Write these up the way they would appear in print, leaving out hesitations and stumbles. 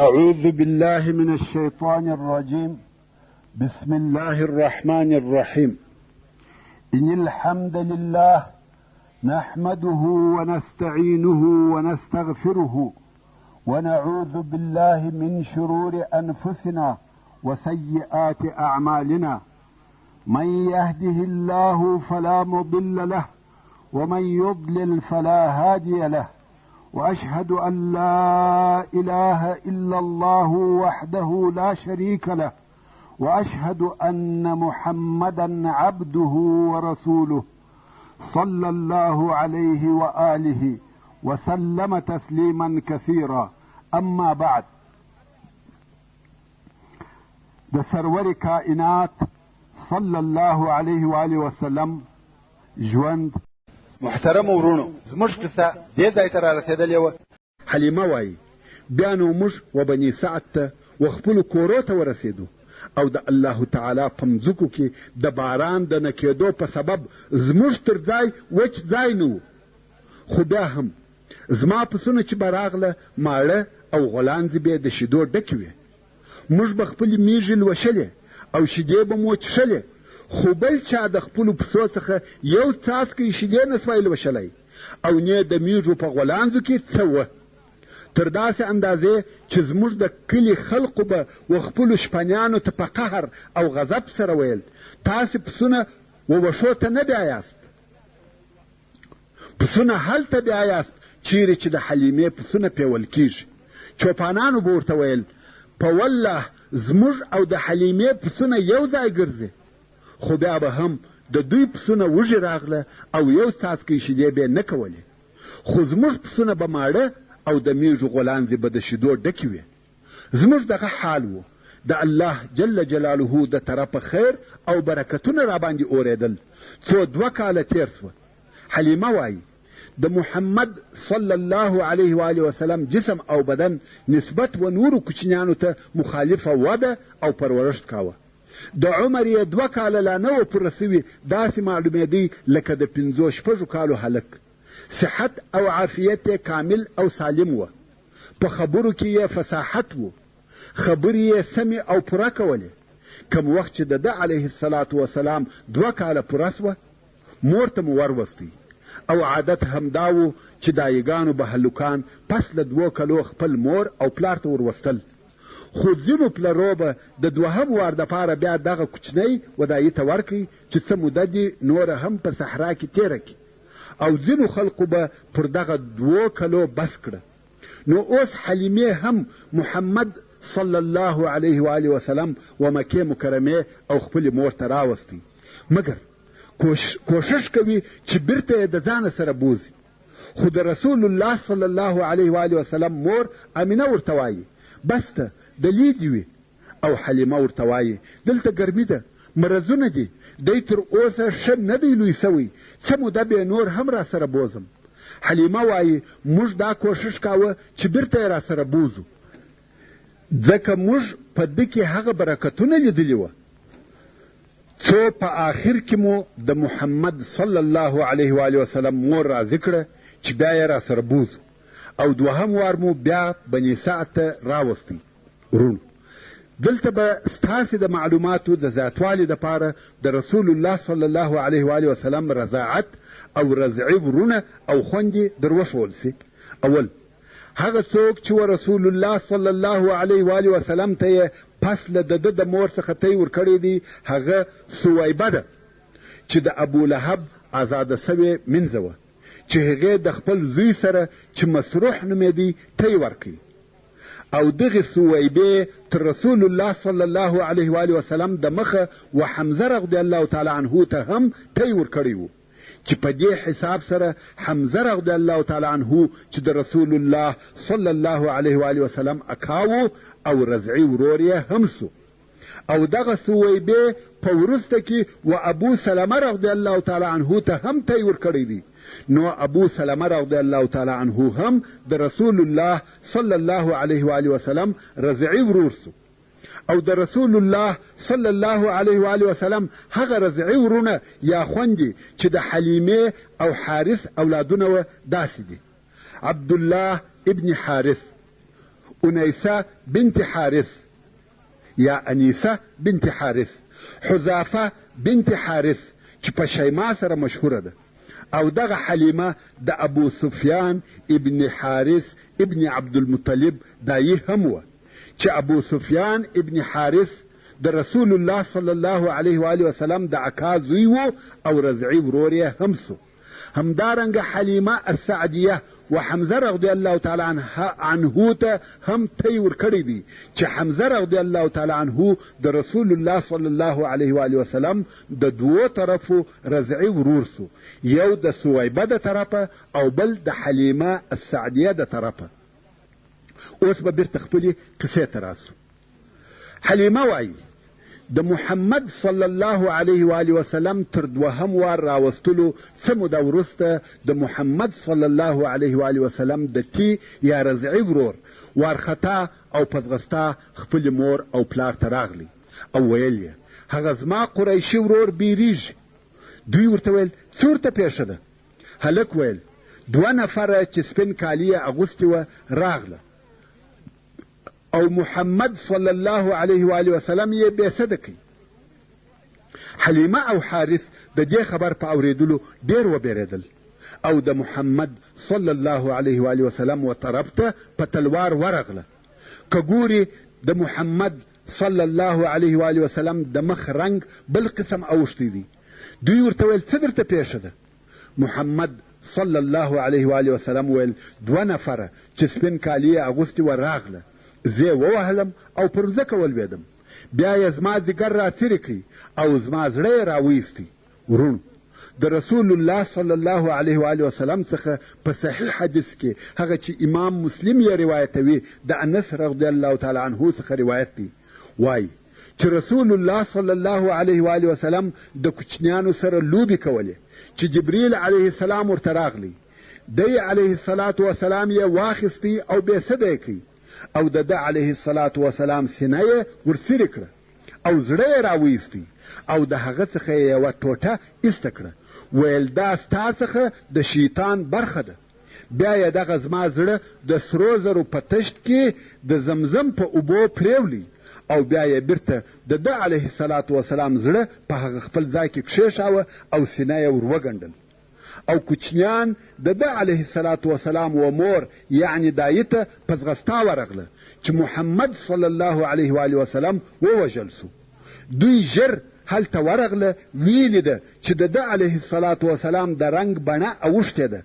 أعوذ بالله من الشيطان الرجيم. بسم الله الرحمن الرحيم. إن الحمد لله نحمده ونستعينه ونستغفره ونعوذ بالله من شرور أنفسنا وسيئات أعمالنا. من يهده الله فلا مضل له ومن يضلل فلا هادي له، وأشهد أن لا إله إلا الله وحده لا شريك له، وأشهد أن محمدا عبده ورسوله صلى الله عليه وآله وسلم تسليما كثيرا. أما بعد، د سرور کائنات صلی الله علیه و آله وسلم ژوند. محترم ورونو، زموږ کیسه دې ځای ته رارسېدلې وه. حلیمه وایي بیا نو موږ و بني سعد ته و خپلو کورو ته ورسېدو او د الله تعالی په مځکو کې د باران د نه کېدو په سبب زموږ تر ځای وچ ځای نه و. خو بیا هم زما پسونه چې به راغله ماړه او غولانځې به د شیدو ډکې وې. موږ به خپلې میږې لوشلې او شیدې به مو څښلې، خو بل چا د خپلو پسو څخه یو څاڅکی شیدې نه سوای لوشلی او نه د میږو په غولانځو کې څه وه، تر داسې اندازې چې زموږ د کلي خلقو به و خپلو شپنیانو ته په قهر او غضب سره ویل تاسې پسونه ووښو ته نه بیایاست، پسونه هلته بیایاست چیرې چې د حلیمې پسونه پیول کیږي. چوپانانو به ورته ویل په والله زموږ او د حلیمې پسونه یو ځای ګرځي. خو بیا به هم د دوی پسونه وږي راغله او یو څاڅکی شیدې به نه کولې، خو زموږ پسونه به ماړه او د میږو غولانځې به د شیدو ډکې وې. زموږ دغه حال و. د الله جل جلاله د طرفه خیر او برکتونه راباندې اورېدل. څو 2 کاله تیر سوه. حلیمه وایي د محمد صلی الله علیه و آله وسلم جسم او بدن نسبت و نورو کوچنیانو ته مخالفه وده او پرورشت کاوه. د عمر یې 2 کاله لا نه و پوره سوي، داسې معلومېدی لکه د 5-6 کالو هلک. صحت او عافیت یې کامل او سالم و. په خبرو کې یې فصاحت و، خبرې یې سمې او پوره کولې. کم وخت چې د ده علیه الصلاة وسلام 2 کاله پوره سوه، مور ته مو وروستی او عادت همدا و چې دایګانو به هلکان پس له 2 کلو خپل مور او پلار ته وروستل. خو ځینو پلرو به د 2هم وار دپاره بیا دغه کوچنی ودایي ته ورکوي چې څه موده دې نوره هم په صحرا کې تېره کړي، او ځینو خلقو به پر دغه 2 کلو بس کړه. نو اوس حلیمې هم محمد صلی الله علیه و آله وسلم و مکې مکرمې او خپلې مور ته راوستی، مګر کوشش کوي چې بیرته یې د ځانه سره بوزي. خو د رسول الله صلی الله علیه و آله وسلم مور امینه ورته وایي بس ته د لیدې وي، او حلیمه ورته وایي دلته ګرمي ده، مرضونه دي، دی تر اوسه ښه نه دی لوی سوی، څه موده به نور هم را سره بوزم. حلیمه وایي موږ دا کوشش کاوه چې بیرته یې را سره بوزو، ځکه موږ په ده کې هغه برکتونه لیدلي وه څو په آخر کې مو د محمد صلی الله علیه و آله وسلم مور راضي کړه چې بیا یې را سره بوزو، او 2هم وار مو بیا بني سعد ته راوستی. ورونو، دلته به ستاسې د معلوماتو د زیاتوالي دپاره د رسول الله صلی الله علیه و آله وسلم رضاعت او رضعي ورونه او خوندې در وښول سي. اول، هغه څوک چې و رسول الله صلی الله علیه و آله وسلم ته یې پس له د ده د مور څخه تی ورکړی دی هغه سویبه ده چې د ابولهب ازاده سوې مینځه وه، چې هغې د خپل زوی سره چې مسروح نومېدی تی ورکوي. او دغې سویبې تر رسول الله صلی الله علیه و آله وسلم د مخه و حمزه رضی الله تعالی عنه ته هم تی ورکړی و، چې په دې حساب سره حمزه رضی الله تعالی عنه چې د رسول الله صلی الله علیه و آله وسلم اکاو او رضعي ورور یې هم سو. او دغه سویبې په وروسته کې و ابو سلمه رضی الله تعالی عنه ته هم تی ورکړی دی. نو ابو سلمه رضی الله تعالی عنه هم د رسول الله صلی الله علیه و آله وسلم رضعي ورور سو. او د رسول الله صلی الله علیه و آله وسلم هغه رضعي ورونه یا خوندې چې د حلیمې او حارث اولادونه و داسې دي: عبدالله ابن حارث، انیسه بنت حارث یا انیسه بنت حارث، حذافه بنت حارث چې په شیما سره مشهوره ده، او دغه حلیمه د ابو سفیان ابن حارث ابن عبدالمطلب دایي هم وه، چې ابو سفیان ابن حارث د رسول الله صلی الله علیه و آله وسلم د اکا زوی و او رضعي ورور یې هم سو. همدارنګه حلیمه السعدیه و حمزه رضی الله تعالی عنه ته هم تی ورکړی دی چې حمزه رضی الله تعالی عنه د رسول الله صلی الله علیه و آله وسلم د دوو طرفو رضعي ورور سو، یو د سویبه د طرفه او بل د حلیمه السعدیه د طرفه. اوس به بیرته خپلې قصې ته راسو. حلیمه وایي د محمد صلی الله علیه و آله وسلم تر دوهم وار راوستلو څه موده وروسته د محمد صلی الله علیه و آله وسلم د تی یا رضعي ورور وارخطا او پزغستا خپل مور او پلار ته راغلی او ویل یې هغه زما قریشي ورور بیریږي. دوی ورته ویل څه ورته پیښه ده؟ هلک ویل 2 نفره چې سپین کالي یې اغوستې وه راغله او محمد صلی الله علیه و آله وسلم یې بېسده کوي. حلیمه او حارث د دې خبر په اورېدلو ډېر وبېرېدل او د محمد صلی الله علیه و آله وسلم و طرف ته په تلوار ورغله. که ګوري د محمد صلی الله علیه و آله وسلم د مخ رنګ بل قسم اوښتی دی. دوی ورته ویل څه درته پیښه ده؟ محمد صلی الله علیه و آله وسلم ویل 2 نفره چې سپین کالي یې اغوستي وه راغله، زه ووهلم او پر ځمکه ولوېدم، بیا یې زما ځیګر راڅیرې کړي او زما زړه یې راویستی. ورونو، د رسول الله صلی الله علیه و آله وسلم څخه په صحیح حدیث کې هغه چې امام مسلم یې روایتوي د انس رضی الله تعالی عنه څخه روایت دی، وایي چې رسول الله صلی الله علیه و آله وسلم د کوچنیانو سره لوبې کولې چې جبریل علیه السلام ورته راغلی، دی علیه الصلاة وسلام یې واخیستی او بېسده یې کړي او د ده علیه الصلاة وسلام سینه یې ورڅیرې کړه او زړه یې راویستی او د هغه څخه یې یوه ټوټه ایسته کړه، ویل دا ستا څخه د شیطان برخه ده. بیا یې دغه زما زړه د سرو زرو په تشت کې د زمزم په اوبو پرېولی او بیا یې بیرته د ده علیه الصلاة وسلام زړه په هغه خپل ځای کې کښېښاوه او سینه یې ور وګنډل او کوچنیان د ده علیه الصلاة وسلام و مور یعنی دایي ته په ځغستا ورغله چې محمد صلی الله علیه و آله وسلم ووژل سو. دوی ژر هلته ورغله، ویلې ده چې د ده علیه الصلاة وسلام د رنګ بڼه اوښتې ده،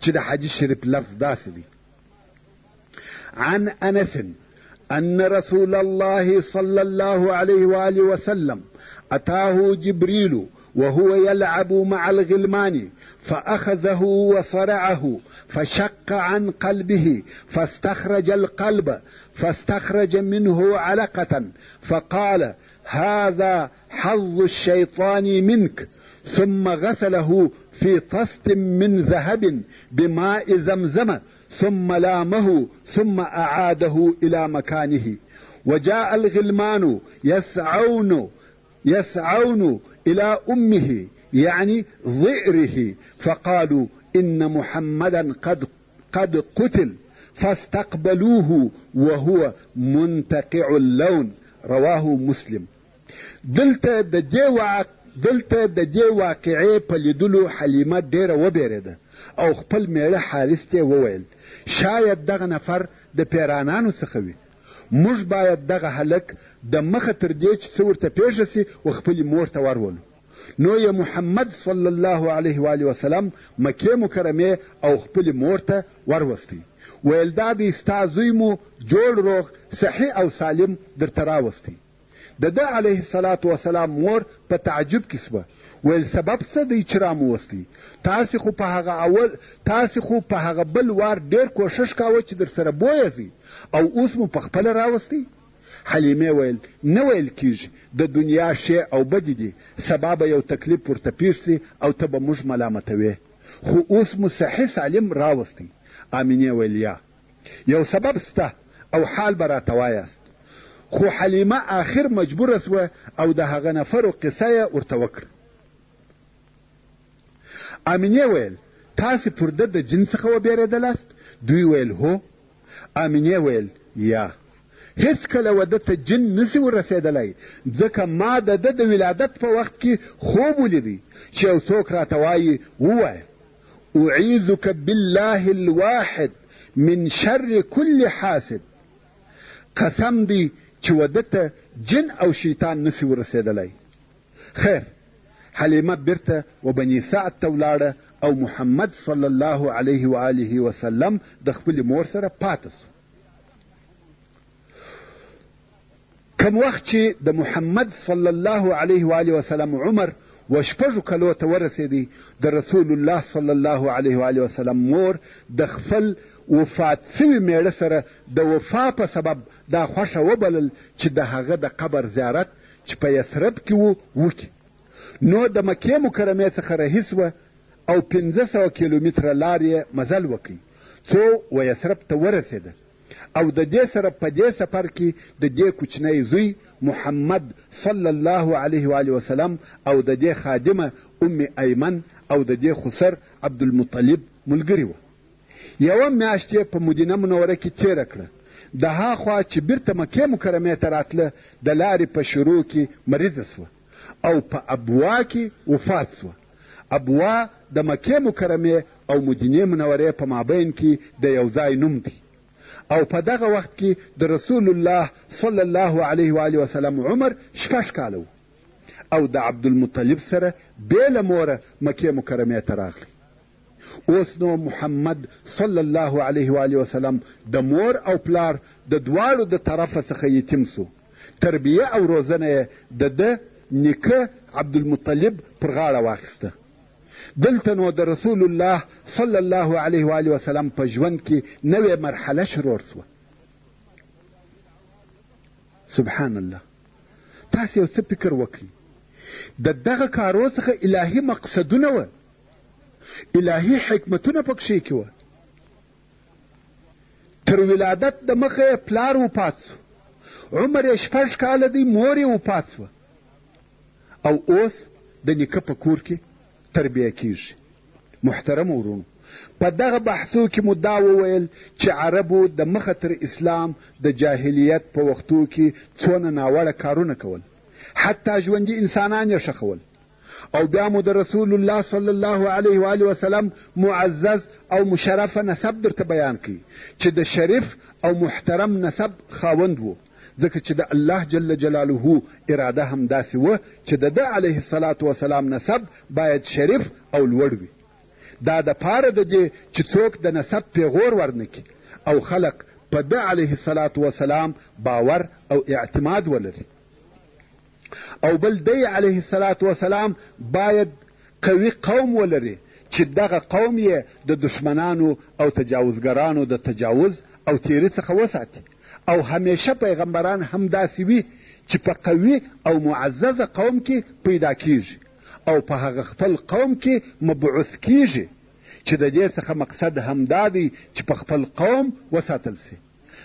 چې د حدیث شریف لفظ داسې دی: عن انس ان رسول الله صلی الله علیه و آله وسلم اتاه جبریل وهو يلعب مع الغلمان فأخذه وصرعه فشق عن قلبه فاستخرج القلب فاستخرج منه علقة فقال هذا حظ الشيطان منك، ثم غسله في طست من ذهب بماء زمزم ثم لامه ثم أعاده إلى مكانه. وجاء الغلمان يسعون إلى أمه يعني ضئره فقالوا إن محمدا قد قتل فاستقبلوه وهو منتقع اللون. رواه مسلم. دلته د دې واقعې په لیدلو حلیمه ډېره وبېرېده او خپل میړه حارث ته وویل شاید دغه نفر د پیرانانو څخه وي، موږ باید دغه هلک د مخه تر دې چې څه ورته پیښه سي و خپلې مور ته ورولو. نو یې محمد صلی الله علیه و آله وسلم مکې مکرمې او خپلې مور ته وروستی، ویل دا دی ستا زوی مو جوړ روغ صحیح او سالم درته راوستی. د ده علیه الصلاة وسلام مور په تعجب کې سوه، ویل سبب څه دی چې راموستی؟ تاسې خو په هغه بل وار ډېر کوښښ کاوه چې در سره بویه ځي او اوس مو په خپله راوستی؟ حلیمې ویل نه ویل کېږي، د دنیا شی او بدې دي، سبا به یو تکلیف ورته پیښ سي او ته به موږ ملامتوې، خو اوس مو صحیح سالم راوستی. آمینې ویل یا یو سبب سته او حال به راته وایاست. خو حلیمه آخر مجبوره سوه او د هغه نفرو قصه یې ورته وکړه. آمینې ویل تاسې پر ده د جن څخه وبېرېدلاست؟ دوی ویل هو. آمینې ویل یا هیڅکله وده ته جن نسی ورسېدلی ځکه ما د ده د ولادت په وخت کې خوب ولیدی چې یو څوک راته وایي ووایه اعیذک بالله الواحد من شر کل حاسد قسم دی چې وده ته جن او شیطان نسی ورسېدلی خیر حلیمه بیرته و بني سعد ته ولاړه او محمد صلی الله علیه و آله وسلم د خپلې مور سره پاته سو کم وخت چې د محمد صلی الله علیه و آله وسلم عمر و شپږو کلو ته ورسېدی د رسول الله صلی الله علیه و آله وسلم مور د خپل وفات سوي میړه سره د وفا په سبب دا خوښه وبلل چې د هغه د قبر زیارت چې په یثرب کې وکړي نو د مکې مکرمې څخه رهي سوه او 500 کیلومتره لار یې مزل وکړي څو و یثرب ته ورسېده او د دې سره په دې سفر کې د دې کوچنی زوی محمد صلی الله علیه و آله وسلم او د دې خادمه ام ایمن او د دې خسر عبدالمطلب ملګري وه یوه میاشت یې په مدینه منوره کې تېره کړه د هاخوا چې بیرته مکې مکرمې ته راتله د لارې په شروع کې مریضه سوه او په ابوا کې وفات سوه ابوا د مکې مکرمې او مدینې منورې په مابین کې د یو ځای نوم دی او په دغه وخت کې د رسول الله صلی الله علیه و آله وسلم عمر 6 کاله و او د عبدالمطلب سره بې له موره مکې مکرمې ته راغلی اوس نو محمد صلی الله علیه و آله وسلم د مور او پلار د دواړو د طرفه څخه یتیم سو تربیه او روزنه یې د ده نیکه عبدالمطلب پر غاړه واخیسته دلته نو د رسول الله صلی الله علیه و آله وسلم په ژوند کې نوې مرحله شروع سوه سبحان الله تاسې یو څه فکر وکړئ د دغه کارو څخه الهي مقصدونه وه الهي حکمتونه پکښې کې وه تر ولادت د مخه یې پلار وفات سو عمر یې 6 کاله دی مور یې وفات سوه او اوس د نیکه په کور کې تربیه کیږي محترم ورونو په دغه بحثو کې مو دا وویل چې عربو د مخه تر اسلام د جاهلیت په وختو کې څونه ناوړه کارونه کول حتی ژوندي انسانان یې ښخول او بیا مو د رسول الله صلی الله علیه و آله وسلم معزز او مشرفه نسب درته بیان کړي چې د شریف او محترم نسب خاوند و ځکه چې د الله جل جلاله اراده هم داسې وه چې د ده علیه الصلاة وسلام نسب باید شریف او لوړ وي دا د پاره د دې چې څوک د نسب پیغور ورنکي او خلق په ده علیه الصلاة وسلام باور او اعتماد ولري او بل دی علیه الصلاة وسلام باید قوي قوم ولري چې دغه قوم یې د دشمنانو او تجاوزګرانو د تجاوز او تیري څخه وساتي او همیشه پیغمبران هم داسې وي چې په قوي او معززه قوم کې پیدا کیږي او په هغه خپل قوم کې مبعوث کیږي چې د دې څخه مقصد هم دا دی چې په خپل قوم وساتل سي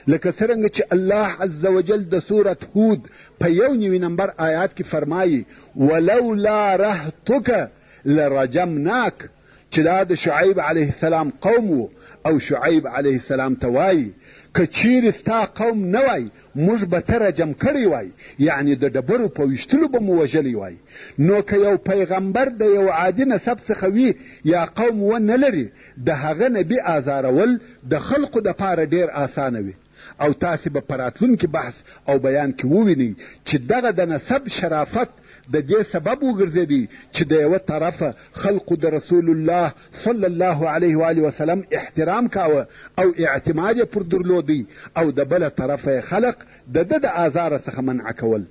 لکه څرنګه چې الله عز وجل د سورة هود په 1 نمبر آیات کې فرمایي ولولا رهتک لرجمناک چې دا د شعیب علیه السلام قوم و او شعیب علیه السلام ته وایي که چیرې ستا قوم نه وای موږ به ته رجم کړی وای یعنی د ډبرو په ویشتلو به مو وژلی وای نو که یو پیغمبر د یو عادي نسب څخه وي یا قوم ونه لري د هغه نبي آزارول د خلقو دپاره ډېر اسانه وي او تاسې به په راتلونکي بحث او بیان کې ووینئ چې دغه د نسب شرافت د دې سبب وګرځېدی چې د یوه طرفه خلقو د رسول الله صلی الله علیه و آله وسلم احترام کاوه او اعتماد یې پر درلودی او د بله طرفه خلق د ده د آزاره څخه منع کول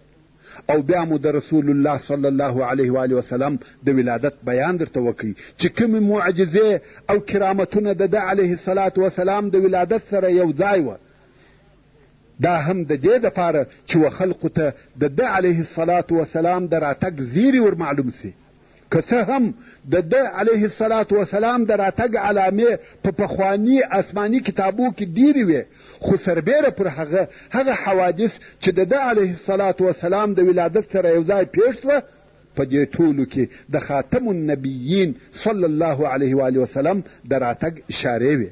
او بیا مو د رسول الله صلی الله علیه و آله وسلم د ولادت بیان درته وکړي چې کومې معجزې او کرامتونه د ده علیه الصلاة وسلام د ولادت سره یو ځای وه دا هم د دې دپاره چې و خلقو ته د ده علیه الصلاة وسلام د راتګ زیري ور معلوم سي که څه هم د ده علیه الصلاة وسلام د راتګ علامې په پخواني آسماني کتابو کې ډېرې وې خو سربیره پر هغه حوادث چې د ده علیه الصلاة وسلام د ولادت سره یو ځای پیښ شوه په دې ټولو کې د خاتم النبیین صلی الله علیه و آله وسلم د راتګ اشارې وې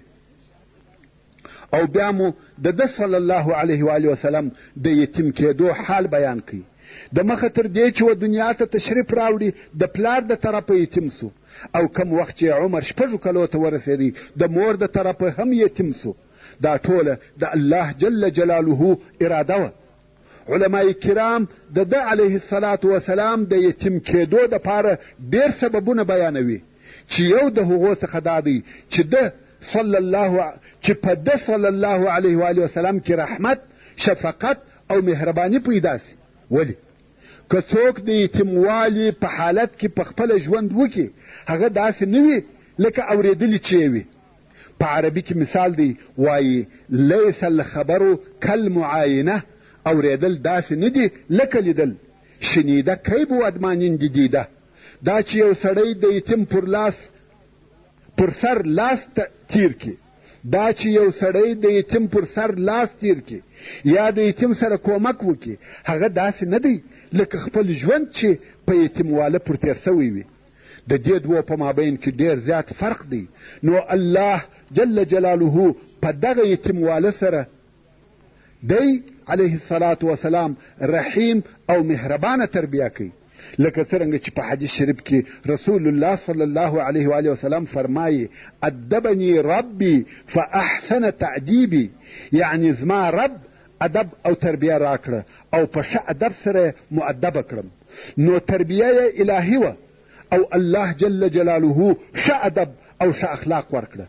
او بیا مو د ده صلی الله علیه و آله وسلم د یتیم کېدو حال بیان کړي. د مخه تر دې چې و دنیا ته تشریف راوړي د پلار د طرفه یتیم سو، او کم وخت چې عمر 6 کلو ته ورسېدی د مور د طرفه هم یتیم سو. دا ټوله د الله جل جلاله اراده وه. علماء کرام د ده علیه الصلاة وسلام د یتیم کېدو دپاره ډېر سببونه بیانوي، چې یو د هغو څخه دا دی چې په ده صلی الله علیه و آله وسلم کې رحمت، شفقت او مهرباني پیدا سي. ولې؟ که څوک د یتیموالي په حالت کې په خپله ژوند وکړي، هغه داسې نه وي لکه اورېدلي چې وي. په عربي کې مثال دی، وایي لیس الخبر کالمعاینه، اورېدل داسې نه دي لکه لیدل. شنیده کی بود مانند دیده. دا چې یو سړی د یتیم پر سر لاس تیر کړي، دا چې یو سړی د یتیم پر سر لاس تیر کړي یا د یتیم سره کومک وکړي، هغه داسې نه دی لکه خپل ژوند چې په یتیمواله پر تیر سوی وي. د دې دوو په مابین کې ډېر زیات فرق دی. نو الله جل جلاله په دغه یتیمواله سره دی علیه الصلاة وسلام رحیم او مهربانه تربیه کوي. لکه څرنګه چې په حدیث شریف کې رسول الله صلی الله علیه و آله وسلم فرمایي ادبني ربي فاحسن تعدیبي، یعنی زما رب ادب او تربیه راکړه او په ښه ادب سره مؤدبه کړم. نو تربیه یې الهي وه او الله جل جلاله ښه ادب او ښه اخلاق ورکړه.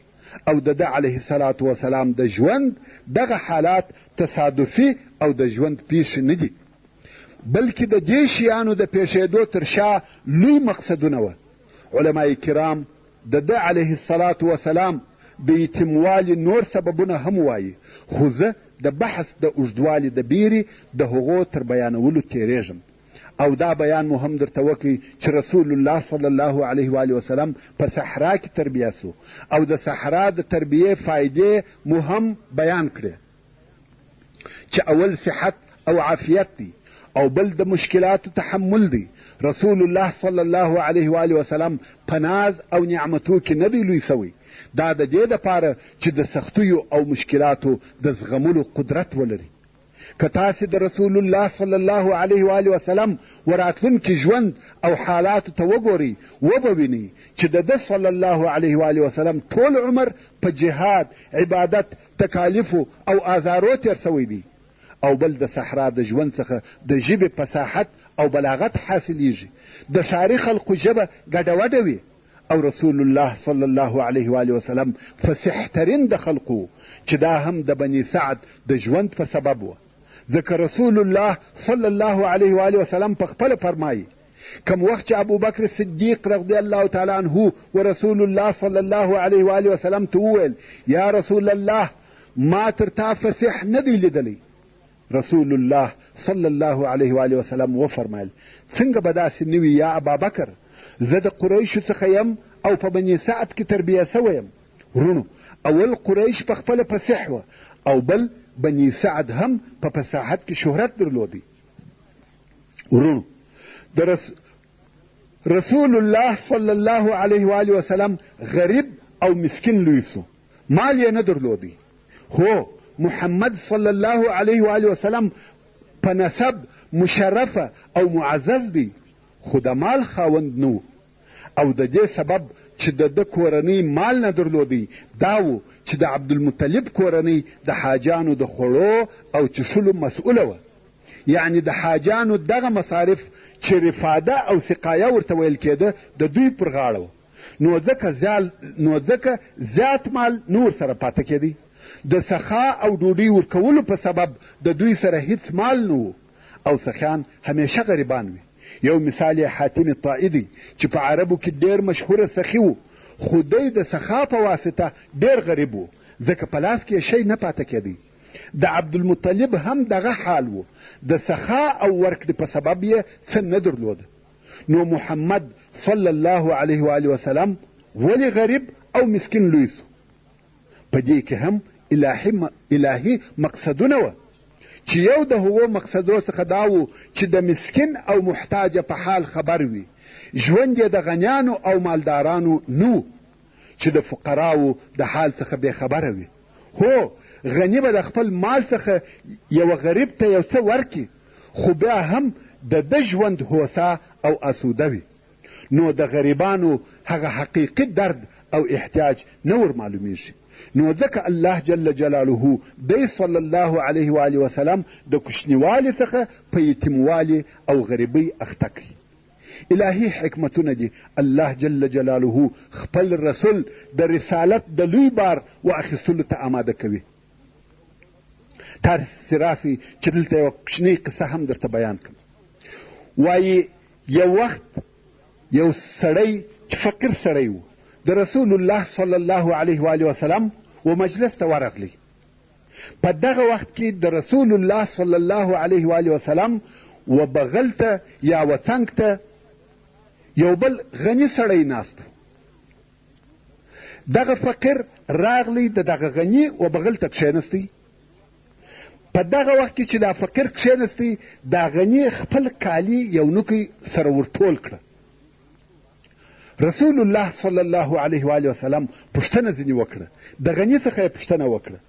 او د ده علیه الصلاة وسلام د ژوند دغه حالات تصادفي او د ژوند پیښې نه دي، بلکې د دې شیانو د پیښېدو تر شا لوی مقصدونه وه. علماء کرام د ده علیه الصلاة وسلام د یتیموالي نور سببونه هم وایي، خو زه د بحث د اوږدوالي د بیرې د هغو تر بیانولو تیریږم. او دا بیان مو هم درته وکړي چې رسول الله صلی الله علیه و آله وسلم په صحرا کې تربیه سو، او د صحرا د تربیې فایدې مو هم بیان کړې، چې اول صحت او عافیت دی، او بل د مشکلاتو تحمل دی. رسول الله صلی الله علیه و آله وسلم په ناز او نعمتو کې نه دی لوی سوی. دا د دې دپاره چې د سختیو او مشکلاتو د زغملو قدرت ولري. که تاسې د رسول الله صلی الله علیه و آله وسلم وراتلونکي ژوند او حالاتو ته وګورئ، وبه وینئ چې د ده صلی الله علیه و آله وسلم ټول عمر په جهاد، عبادت، تکالیفو او آزارو تیر سوی دی. او بل د صحرا د ژوند څخه د ژبې فصاحت او بلاغت حاصلیږي. د ښاري خلقو ژبه ګډوډه وي، او رسول الله صلی الله علیه و آله وسلم فصیح ترین د خلقو، چې دا هم د بني سعد د ژوند په سبب و. ځکه رسول الله صلی الله علیه و آله وسلم په خپله فرمایي کم وخت چې ابوبکر صدیق رضی الله تعالی عنه و رسول الله صلی الله علیه و آله وسلم ته وویل یا رسول الله ما تر تا فصیح نه دی لیدلی، رسول الله صلی الله علیه و آله وسلم وفرمایل څنګه به داسې نه وي یا ابابکر، زه د قریشو څخه یم او په بني سعد کې تربیه سوی یم. ورونو، اول قریش په خپله فصیح وه، او بل بني سعد هم په فصاحت کې شهرت درلودی. ورونو، د رسول الله صلی الله علیه و آله وسلم غریب او مسکین لوی سو، مال یې نه درلودی. هو محمد صلی الله علیه و آله وسلم په نسب مشرفه او معزز دی، خو د مال خاوند نه و. او د دې سبب چې د ده کورنۍ مال نه درلودی دا و چې د عبدالمطلب کورنۍ د حاجانو د خوړو او چښلو مسؤله وه. یعنی د حاجانو دغه مصارف چې رفاده او سقایه ورته ویل کېده د دوی پر غاړه وه. نو ځکه زیات مال نه ورسره پاته کېدی. د سخا او ډوډۍ ورکولو په سبب د دوی سره هیڅ مال نه و، او سخیان همیشه غریبان وي. یو مثال یې حاتم طائی دی چې په عربو کې ډېر مشهوره سخي و، خو دی د سخا په واسطه ډېر غریب و، ځکه په لاس کې شی نه پاته کېدی. د عبدالمطلب هم دغه حال و، د سخا او ورکړې په سبب یې څه نه درلوده. نو محمد صلی الله علیه و آله وسلم ولې غریب او مسکین لوی سو؟ په دې کې هم الهي مقصدونه وه، چې یو د هغو مقصدو څخه دا و چې د مسکین او محتاجه په حال خبر وي. ژوند یې د غنیانو او مالدارانو نه و چې د فقراو د حال څخه بې خبره وي. هو غني به د خپل مال څخه یوه غریب ته یو څه ورکړي، خو بیا هم د ده ژوند هوسا او اسوده وي، نو د غریبانو هغه حقیقي درد او احتیاج نه ور معلومیږي. نو ځکه الله جل جلاله دی صلی الله علیه و آله وسلم د کوچنیوالي څخه په یتیموالي او غریبۍ اخته کړي. الهي حکمتونه دي الله جل جلاله خپل رسول د رسالت د لوی بار و اخیستلو ته آماده کوي. تاسې راسئ چې دلته یوه کوچنۍ قصه هم درته بیان کړم. وایي یو وخت یو سړی چې فقیر سړی و د رسول الله صلی الله علیه و آله وسلم و مجلس ته ورغلی. په دغه وخت کې د رسول الله صلی الله علیه و آله وسلم و بغل ته یا و څنګ ته یو بل غني سړی ناست و. دغه فقیر راغلی د دغه غني و بغل ته کښېنستی. په دغه وخت کې چې دا فقیر کښېنستی، دا غني خپل کالي یو نوکی سره ورټول کړه. رسول الله صلی الله علیه و آله وسلم پوښتنه ځینې وکړه، د غني څخه یې پوښتنه وکړه،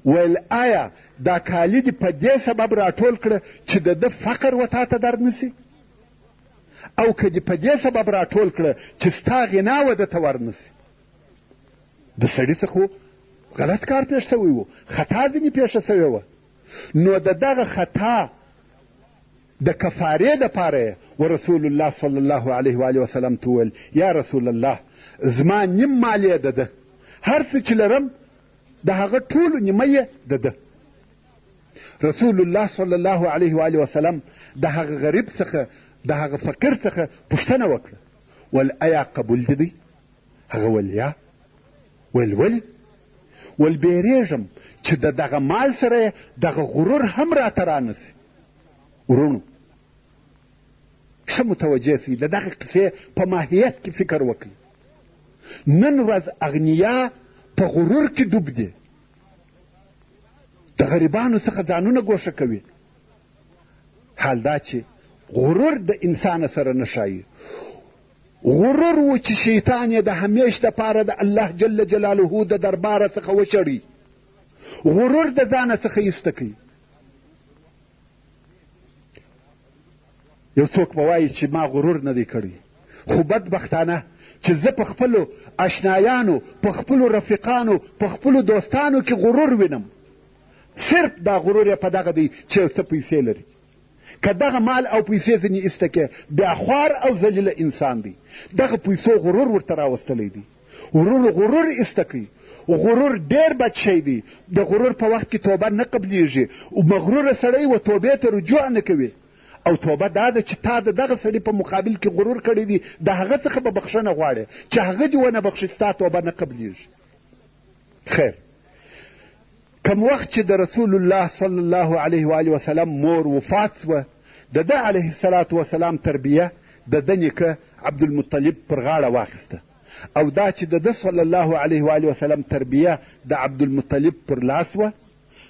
ویل آیا دا کالي دې په دې سبب راټول کړه چې د ده فقر و تا ته در نسي، او که دې په دې سبب راټول کړه چې ستا غنا و ده ته ور نسي؟ د سړي څخه غلط کار پېښ شوی و، خطا ځینې پېښه شوې وه. نو د دغه خطا د کفارې دپاره و رسول الله صلی الله علیه و آله وسلم ته وویل یا رسول الله زما نیم مال یې د ده، هر څه چې لرم د هغه ټولو نیمه یې د ده. رسول الله صلی الله علیه و آله وسلم د هغه غریب څخه د هغه فقیر څخه پوښتنه وکړه، ول ایا قبول دې دی؟ هغه ویل یا. ویل ولې؟ ول بیریږم چې د دغه مال سره دغه غرور هم راته رانسي. ورونو ښه متوجه سئ، د دغه قصې په ماهیت کې فکر وکړئ. نن ورځ اغنیا په غرور کې ډوب دي، د غریبانو څخه ځانونه ګوښه کوي. حال دا چې غرور د انسان سره نه ښایي. غرور و چې شیطان یې د همیش دپاره د الله جل جلاله د درباره څخه وشړي. غرور د ځانه څخه ایسته کوي. یو څوک به وایي چې ما غرور نه دی کړی، خو بدبختانه چې زه په خپلو اشنایانو، په خپلو رفیقانو، په خپلو دوستانو کې غرور وینم. صرف دا غرور یې په دغه دی چې یو څه پیسې لري. که دغه مال او پیسې ځینې ایسته کې، بیا خوار او ذلیله انسان دی. دغه پیسو غرور ورته راوستلی دی. غرور ایسته کوي. غرور ډېر بد شی دی. د غرور په وخت کې توبه نه قبلیږي. مغروره سړی و توبې ته رجوع نه کوي. او توبه دا ده چې تا د دغه سړي په مقابل کې غرور کړی دی، د هغه څخه به بخښنه غواړې، چې هغه دې ونه بخښي ستا توبه نه قبلیږي. خیر، کم وخت چې د رسول الله صلی الله علیه و آله وسلم مور وفات سوه، د ده علیه الصلاة وسلام تربیه د ده نیکه عبدالمطلب پر غاړه واخیسته، او دا چې د ده صلی الله علیه و آله وسلم تربیه د عبدالمطلب پر لاس وه،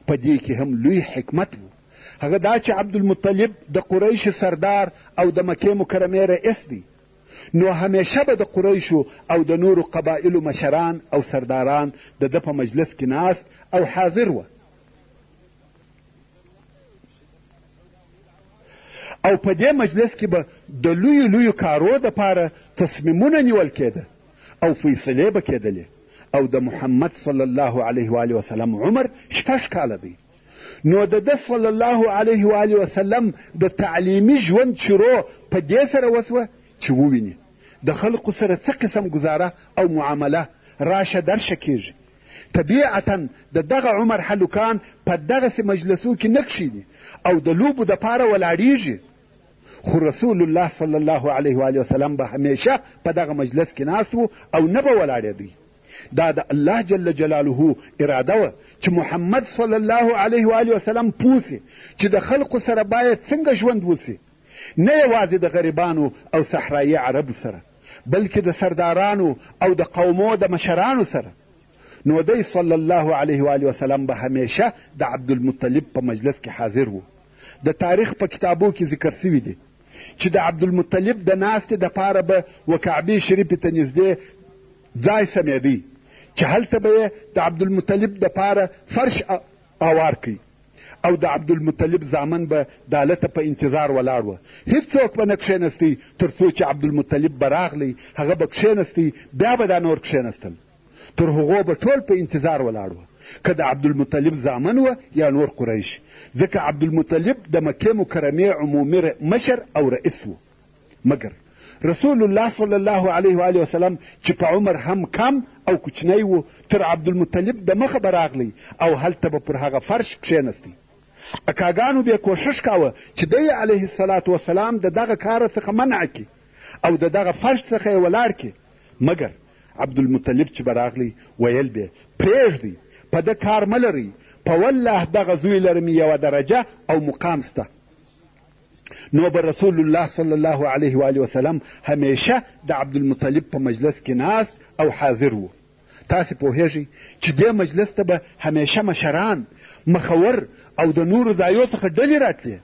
په دې کې هم لوی حکمت و. هغه دا چې عبدالمطلب د قریش سردار او د مکې مکرمې رئیس دی، نو همیشه به د قریشو او د نورو قبایلو مشران او سرداران د ده په مجلس کې ناست او حاضر وه. او په دې مجلس کې به د لویو لویو کارو دپاره تصمیمونه نیول کېده او فیصلې به کېدلې. او د محمد صلی الله علیه و آله وسلم عمر 6 کاله دی. نو د ده صلی الله علیه و آله وسلم د تعلیمي ژوند شروع په دې سره وسوه چې وویني د خلقو سره څه قسم ګزاره او معامله راشه درشه کېږي. طبیعتا د دغه عمر هلکان په دغسې مجلسو کې نه کښېني او د لوبو دپاره ولاړېږي. خو رسول الله صلی الله علیه و آله وسلم به همیشه په دغه مجلس کې ناست و او نه به ولاړېدی. دا د الله جل جلاله اراده وه چې محمد صلی الله علیه و آله وسلم پوسي چې د خلقو سره باید څنګه ژوند وسي، نه یوازې د غریبانو او صحرایي عربو سره، بلکې د سردارانو او د قومو د مشرانو سره. نو دی صلی الله علیه و آله وسلم به همیشه د عبدالمطلب په مجلس کې حاضر و. د تاریخ په کتابو کې ذکر سوي دي چې د عبدالمطلب د ناستې دپاره به و کعبې شریفې ته نږدې ځای سمیدی چې هلته به یې د عبدالمطلب دپاره فرش اوار کوي او د عبدالمطلب زامن به د هلته په انتظار ولاړ وه. هېڅوک به نه کښېنستی تر څو چې عبدالمطلب به راغلی، هغه به کښېنستی، بیا به دا نور کښېنستل. تر هغو به ټول په انتظار ولاړ وه، که د عبدالمطلب زامن وه یا نور قریش، ځکه عبدالمطلب د مکې مکرمې عمومي مشر او رئیس و. مګر رسول الله صلی الله علیه و آله وسلم چې په عمر هم کم او کوچنی و، تر عبدالمطلب د مخه به راغلی او هلته به پر هغه فرش کښېنستی. اکاګانو بیا کوښښ کاوه چې دی علیه الصلاة وسلام د دغه کاره څخه منع کړي او د دغه فرش څخه یې ولاړ کړي، مګر عبدالمطلب چې به راغلی ویل به پرېږدئ، په ده کار مه لرئ، په والله دغه زوی لرم یوه درجه او مقام سته. نو به رسول الله صلی الله علیه و آله وسلم همیشه د عبدالمطلب په مجلس کې ناست او حاضر و. تاسې پوهیږئ چې دې مجلس ته به همیشه مشران، مخور او د نورو ځایو څخه ډلې راتلې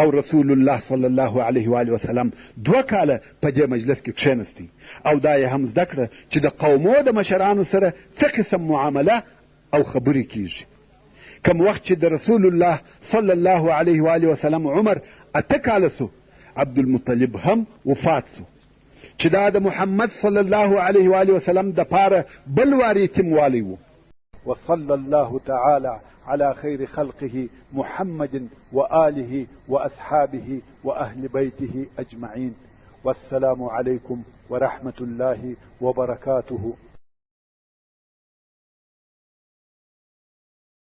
او رسول الله صلی الله علیه و آله وسلم 2 کاله په دې مجلس کې کښېنستی او دا یې هم زده کړه چې د قومو د مشرانو سره څه قسم معامله او خبرې کیږي. کم وخت چې د رسول الله صلی الله علیه و آله وسلم عمر 8 کاله سو، عبدالمطلب هم وفات سو، چې دا د محمد صلی الله علیه و آله وسلم دپاره بل وار یتیموالی و. وصلى الله تعالى على خير خلقه محمد وآله وأصحابه وأهل بيته أجمعين. والسلام عليكم ورحمة الله وبركاته.